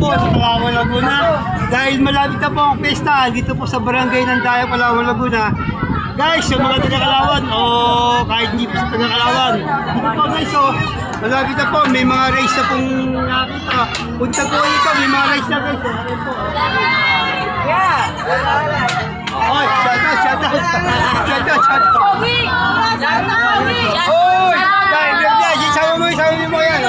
po sa Palawan, Laguna. Dahil malapit na po ang pesta dito po sa barangay ng Dayo, Palawan, Laguna. Guys, yung mga taga-Kalawan o kahit hindi po sa taga-Kalawan, dito po guys, malapit na po, may mga race na pong nakita. Punta po dito, may mga race na guys. Yeah! Oy, shout out. Pogi! Pogi! Oy! Dahil, isama mo yan.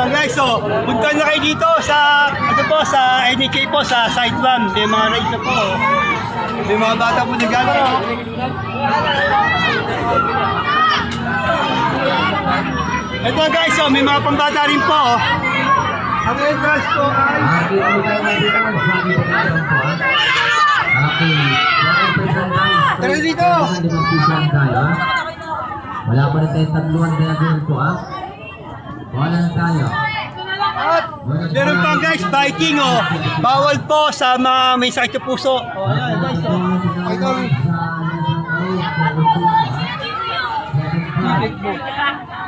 Guys, punta na kayo dito sa NHA po, sa side 1. May mga race na po. May mga bata po naglalaro. Ito guys, may mga pambata rin po. Ang entrance po ay... Tara dito! Wala pa rin tayong tatluan kaya doon po Wala na tayo. At meron pa guys, biking bawal po sa mga may sakit sa puso. Ayan guys,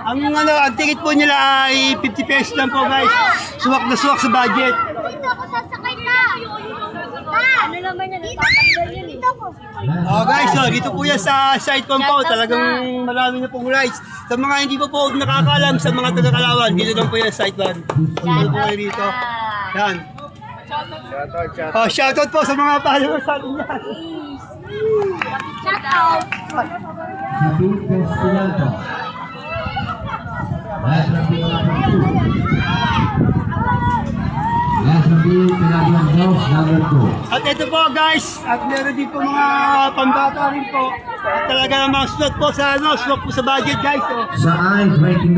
ang ticket po nila ay 50 pesos lang po guys. Suwak na suwak sa budget. Dito ako sasakay na. Ano naman yan? Tatanggal yun eh. Guys, dito po yan sa side compound. Talagang marami na pong rides. Sa mga hindi po nakakaalam sa mga taga-Kalawan, dito lang po yan side 1. Dito po kayo dito. Yan. Shoutout po sa mga followers sa atin yan. Shout out. Happy Festival po. Last na bill, pinagawa box number 2. At ito po guys, at meron din po mga pambata rin po. At talaga namang slot po sa budget guys. Sa aisle 29.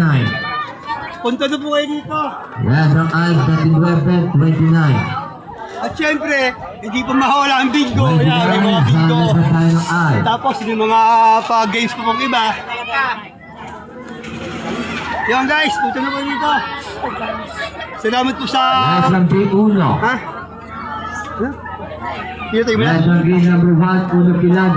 Punta na po kayo dito. Last ng aisle 29. At syempre, hindi po mawala ang bingo. Yan, may mga bingo. Tapos may mga pa-games po pong iba. Yan guys, punta na po dito. Salamat po sa... Last ng P1. Ha? Dito tayo mo Last ng game number 1, Uno Pilag.